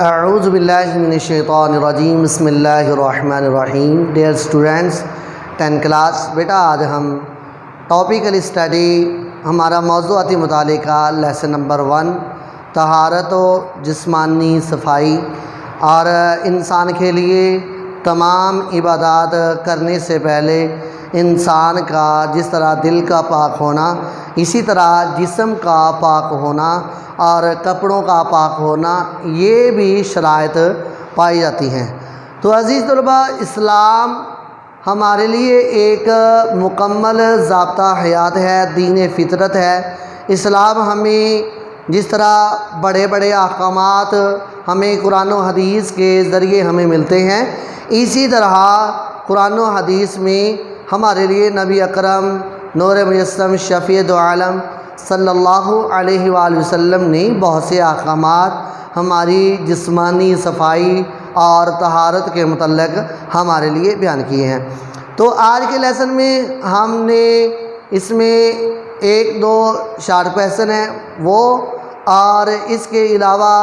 اعوذ باللہ من الشیطان الرجیم بسم اللہ الرحمن الرحیم. ڈیئر اسٹوڈنٹس 10 کلاس، بیٹا آج ہم ٹاپیکل اسٹڈی ہمارا موضوعاتی مطالعہ کا لیسن نمبر 1 طہارت و جسمانی صفائی. اور انسان کے لیے تمام عبادات کرنے سے پہلے انسان کا جس طرح دل کا پاک ہونا، اسی طرح جسم کا پاک ہونا اور کپڑوں کا پاک ہونا، یہ بھی شرائط پائی جاتی ہیں. تو عزیز طلباء، اسلام ہمارے لیے ایک مکمل ضابطہ حیات ہے، دین فطرت ہے. اسلام ہمیں جس طرح بڑے بڑے احکامات ہمیں قرآن و حدیث کے ذریعے ہمیں ملتے ہیں، اسی طرح قرآن و حدیث میں ہمارے لیے نبی اکرم نور مجسم شفیع دو عالم صلی اللہ علیہ وآلہ وسلم نے بہت سے احکامات ہماری جسمانی صفائی اور طہارت کے متعلق ہمارے لیے بیان کیے ہیں. تو آج کے لیسن میں ہم نے اس میں 1-2 شارٹ کویسچن ہیں وہ، اور اس کے علاوہ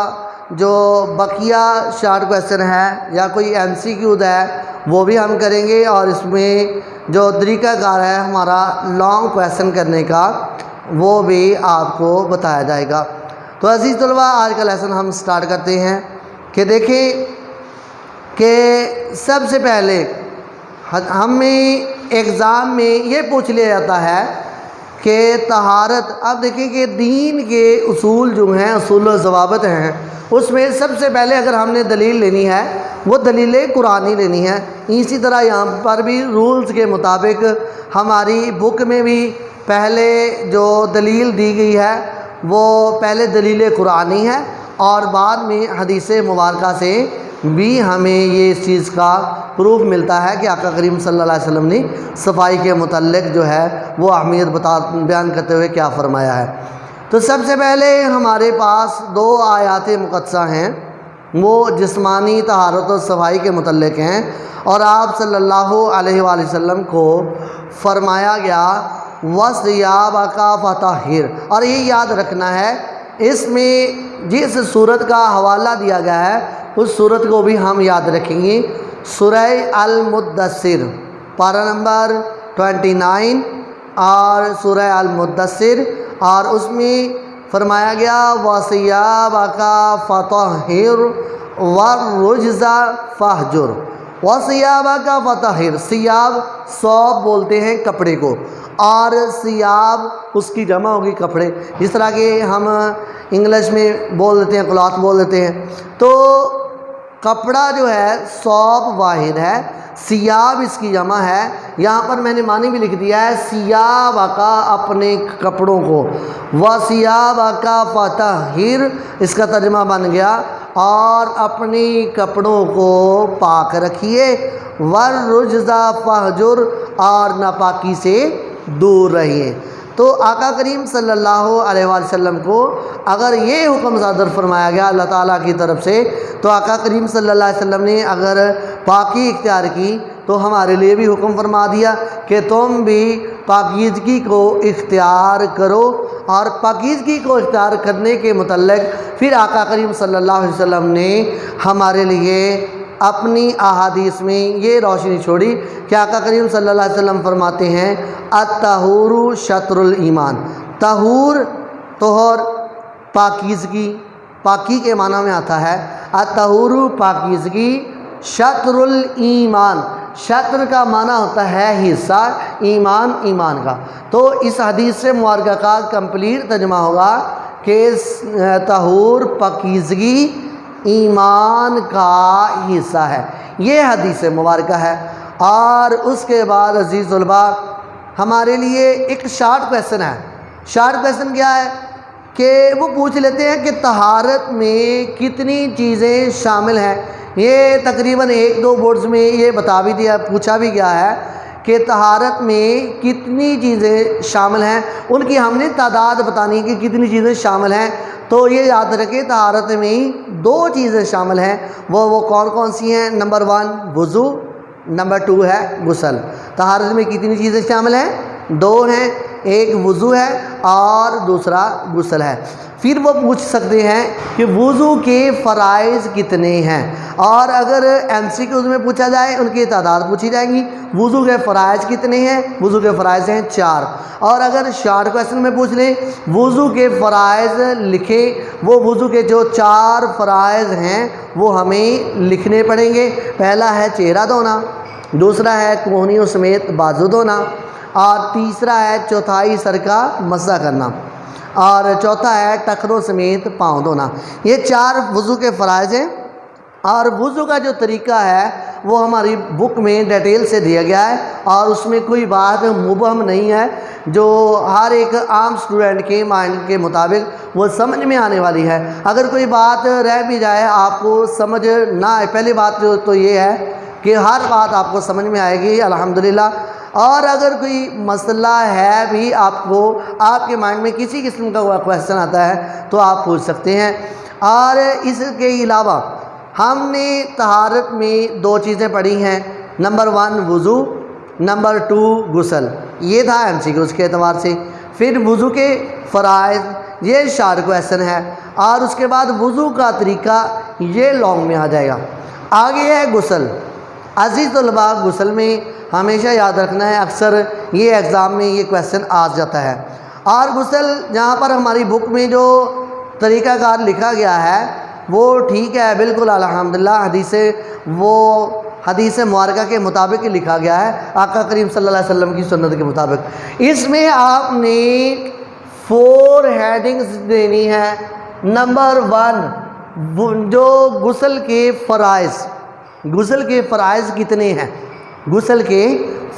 جو بقیہ شارٹ کویسچن ہے یا کوئی MCQ ہے وہ بھی ہم کریں گے، اور اس میں جو طریقہ کار ہے ہمارا لانگ کویسچن کرنے کا وہ بھی آپ کو بتایا جائے گا. تو عزیز طلباء، آج کا لیسن ہم سٹارٹ کرتے ہیں کہ دیکھیں کہ سب سے پہلے ہمیں ایگزام میں یہ پوچھ لیا جاتا ہے کہ طہارت. اب دیکھیں کہ دین کے اصول جو ہیں، اصول و ضوابط ہیں، اس میں سب سے پہلے اگر ہم نے دلیل لینی ہے وہ دلیل قرآنی لینی ہے. اسی طرح یہاں پر بھی رولز کے مطابق ہماری بک میں بھی پہلے جو دلیل دی گئی ہے وہ پہلے دلیل قرآنی ہے، اور بعد میں حدیث مبارکہ سے بھی ہمیں یہ اس چیز کا پروف ملتا ہے کہ آقا کریم صلی اللہ علیہ وسلم نے صفائی کے متعلق جو ہے وہ اہمیت بیان کرتے ہوئے کیا فرمایا ہے. تو سب سے پہلے ہمارے پاس 2 آیات مقدسہ ہیں، وہ جسمانی طہارت و صفائی کے متعلق ہیں، اور آپ صلی اللہ علیہ وآلہ وسلم کو فرمایا گیا وَثِيَابَكَ فَطَهِّرْ. اور یہ یاد رکھنا ہے، اس میں جس صورت کا حوالہ دیا گیا ہے اس صورت کو بھی ہم یاد رکھیں گے. سورہ المدثر پارہ نمبر 29 اور سورہ المدثر، اور اس میں فرمایا گیا وَثِيَابَكَ فَطَهِّرْ وَالرُّجْزَ فَاهْجُرْ. وَثِيَابَكَ فَطَهِّرْ، ثیاب ثوب بولتے ہیں کپڑے کو، اور ثیاب اس کی جمع ہوگی کپڑے. جس طرح کہ ہم انگلش میں بول دیتے ہیں کلاتھ بول دیتے ہیں، تو کپڑا جو ہے ثوب واحد ہے، ثیاب اس کی جمع ہے. یہاں پر میں نے معنی بھی لکھ دیا ہے ثیابک، اپنے کپڑوں کو، وَثِيَابَكَ فَطَهِّرْ اس کا ترجمہ بن گیا اور اپنی کپڑوں کو پاک رکھیے، وَالرُّجْزَ فَاهْجُرْ اور ناپاکی سے دور رہیے. تو آقا کریم صلی اللہ علیہ وآلہ وسلم کو اگر یہ حکم صادر فرمایا گیا اللہ تعالیٰ کی طرف سے، تو آقا کریم صلی اللہ علیہ وسلم نے اگر پاکی اختیار کی تو ہمارے لیے بھی حکم فرما دیا کہ تم بھی پاکیزگی کو اختیار کرو. اور پاکیزگی کو اختیار کرنے کے متعلق پھر آقا کریم صلی اللہ علیہ وسلم نے ہمارے لیے اپنی احادیث میں یہ روشنی چھوڑی کہ آقا کریم صلی اللہ علیہ وسلم فرماتے ہیں الطہور شطر الایمان. طہور پاکیزگی، پاکی کے معنی میں آتا ہے. الطہور پاکیزگی، شطر الایمان، شطر کا معنی ہوتا ہے حصہ، ایمان ایمان کا. تو اس حدیث سے مبارکہ کا کمپلیٹ ترجمہ ہوگا کہ طہور پاکیزگی ایمان کا حصہ ہے. یہ حدیث مبارکہ ہے. اور اس کے بعد عزیز طلباء ہمارے لیے ایک شارٹ کویسچن ہے. شارٹ کویسچن کیا ہے کہ وہ پوچھ لیتے ہیں کہ طہارت میں کتنی چیزیں شامل ہیں. یہ تقریباً 1-2 بورڈز میں یہ بتا بھی دیا، پوچھا بھی گیا ہے کہ طہارت میں کتنی چیزیں شامل ہیں، ان کی ہم نے تعداد بتانی ہے کہ کتنی چیزیں شامل ہیں. تو یہ یاد رکھیں طہارت میں 2 چیزیں شامل ہیں. وہ کون کون سی ہیں؟ نمبر 1 وضو، نمبر 2 ہے غسل. طہارت میں کتنی چیزیں شامل ہیں؟ دو ہیں، ایک وضو ہے اور دوسرا غسل ہے۔ پھر وہ پوچھ سکتے ہیں کہ وضو کے فرائض کتنے ہیں، اور اگر MCQs میں پوچھا جائے ان کی تعداد پوچھی جائے گی۔ وضو کے فرائض کتنے ہیں؟ وضو کے فرائض ہیں 4۔ اور اگر شارٹ کویسچن میں پوچھ لیں وضو کے فرائض لکھیں، وہ وضو کے جو 4 فرائض ہیں وہ ہمیں لکھنے پڑیں گے۔ پہلا ہے چہرہ دھونا، دوسرا ہے کوہنیوں سمیت بازو دھونا، اور تیسرا ہے چوتھائی سر کا مسح کرنا، اور چوتھا ہے ٹخنوں سمیت پاؤں دھونا۔ یہ 4 وضو کے فرائض ہیں، اور وضو کا جو طریقہ ہے وہ ہماری بک میں ڈیٹیل سے دیا گیا ہے، اور اس میں کوئی بات مبہم نہیں ہے، جو ہر ایک عام اسٹوڈنٹ کے مائنڈ کے مطابق وہ سمجھ میں آنے والی ہے۔ اگر کوئی بات رہ بھی جائے آپ کو سمجھ نہ آئے، پہلی بات تو یہ ہے کہ ہر بات آپ کو سمجھ میں آئے گی الحمدللہ۔ اور اگر کوئی مسئلہ ہے بھی آپ کو، آپ کے مائنڈ میں کسی قسم کا کویسچن آتا ہے تو آپ پوچھ سکتے ہیں۔ اور اس کے علاوہ ہم نے طہارت میں 2 چیزیں پڑھی ہیں، نمبر 1 وضو، نمبر 2 غسل۔ یہ تھا MCQs کے اعتبار سے۔ پھر وضو کے فرائض، یہ شارٹ کویسچن ہے، اور اس کے بعد وضو کا طریقہ یہ لانگ میں آ جائے گا۔ آگے ہے غسل۔ عزیز طلباء، غسل میں ہمیشہ یاد رکھنا ہے، اکثر یہ ایگزام میں یہ کویسچن آ جاتا ہے۔ اور غسل جہاں پر ہماری بک میں جو طریقہ کار لکھا گیا ہے وہ ٹھیک ہے، بالکل الحمدللہ، حدیث مبارکہ کے مطابق لکھا گیا ہے، آقا کریم صلی اللہ علیہ وسلم کی سنت کے مطابق۔ اس میں آپ نے 4 ہیڈنگز دینی ہے۔ نمبر 1 جو غسل کے فرائض، غسل کے فرائض کتنے ہیں؟ غسل کے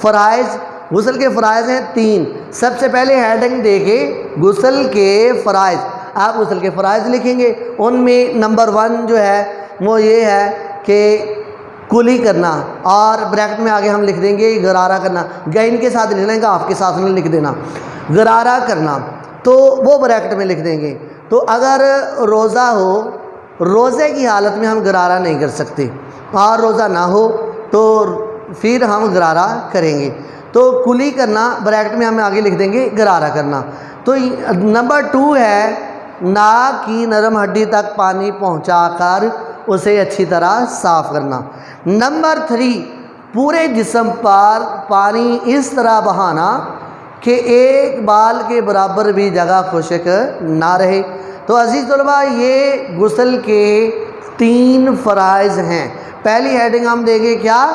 فرائض ہیں 3۔ سب سے پہلے ہیڈنگ دے کے غسل کے فرائض، آپ غسل کے فرائض لکھیں گے۔ ان میں نمبر 1 جو ہے وہ یہ ہے کہ کلی کرنا، اور بریکٹ میں آگے ہم لکھ دیں گے غرارہ کرنا، گین کے ساتھ لکھ لیں گے، آپ کے ساتھ میں لکھ دینا غرارہ کرنا، تو وہ بریکٹ میں لکھ دیں گے۔ تو اگر روزہ ہو، روزے کی حالت میں ہم غرارہ نہیں کر سکتے، اور روزہ نہ ہو تو پھر ہم غرارہ کریں گے۔ تو کلی کرنا بریکٹ میں ہم آگے لکھ دیں گے غرارہ کرنا۔ تو نمبر 2 ہے ناک کی نرم ہڈی تک پانی پہنچا کر اسے اچھی طرح صاف کرنا۔ نمبر 3 پورے جسم پر پانی اس طرح بہانا کہ ایک بال کے برابر بھی جگہ خشک نہ رہے۔ تو عزیز طلباء، یہ غسل کے 3 فرائض ہیں۔ پہلی ہیڈنگ ہم دیں گے کیا؟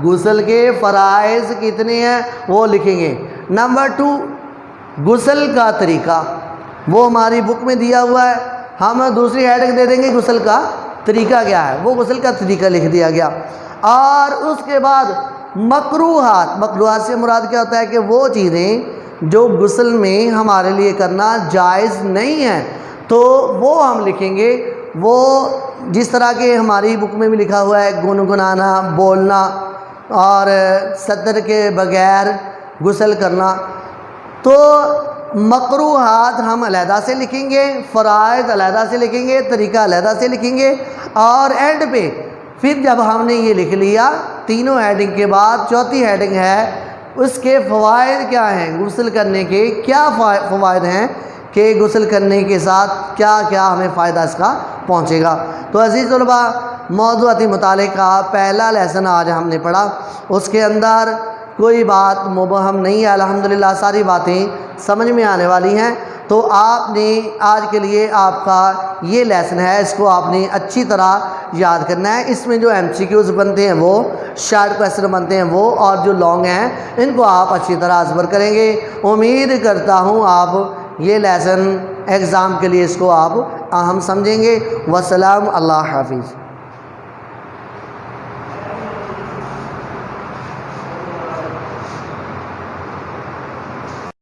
غسل کے فرائض کتنے ہیں وہ لکھیں گے۔ نمبر 2 غسل کا طریقہ، وہ ہماری بک میں دیا ہوا ہے، ہم دوسری ہیڈنگ دے دیں گے غسل کا طریقہ کیا ہے، وہ غسل کا طریقہ لکھ دیا گیا۔ اور اس کے بعد مکروہات سے مراد کیا ہوتا ہے کہ وہ چیزیں جو غسل میں ہمارے لیے کرنا جائز نہیں ہے، تو وہ ہم لکھیں گے۔ وہ جس طرح کے ہماری بک میں بھی لکھا ہوا ہے، گنگنانا، بولنا، اور صدر کے بغیر غسل کرنا۔ تو مکروہات ہم علیحدہ سے لکھیں گے، فرائض علیحدہ سے لکھیں گے، طریقہ علیحدہ سے لکھیں گے، اور اینڈ پہ پھر جب ہم نے یہ لکھ لیا تینوں ہیڈنگ کے بعد، چوتھی ہیڈنگ ہے اس کے فوائد کیا ہیں، غسل کرنے کے کیا فوائد ہیں، کہ غسل کرنے کے ساتھ کیا کیا ہمیں فائدہ اس کا پہنچے گا۔ تو عزیز طلباء، موضوعاتی مطالعے کا پہلا لیسن آج ہم نے پڑھا، اس کے اندر کوئی بات مبہم نہیں ہے، الحمدللہ ساری باتیں سمجھ میں آنے والی ہیں۔ تو آپ نے آج کے لیے آپ کا یہ لیسن ہے، اس کو آپ نے اچھی طرح یاد کرنا ہے۔ اس میں جو MCQs بنتے ہیں وہ شارٹ کویسچن بنتے ہیں وہ، اور جو لانگ ہیں ان کو آپ اچھی طرح ازبر کریں گے۔ امید کرتا ہوں آپ یہ لیسن ایگزام کے لیے اس کو آپ اہم سمجھیں گے۔ والسلام، اللہ حافظ۔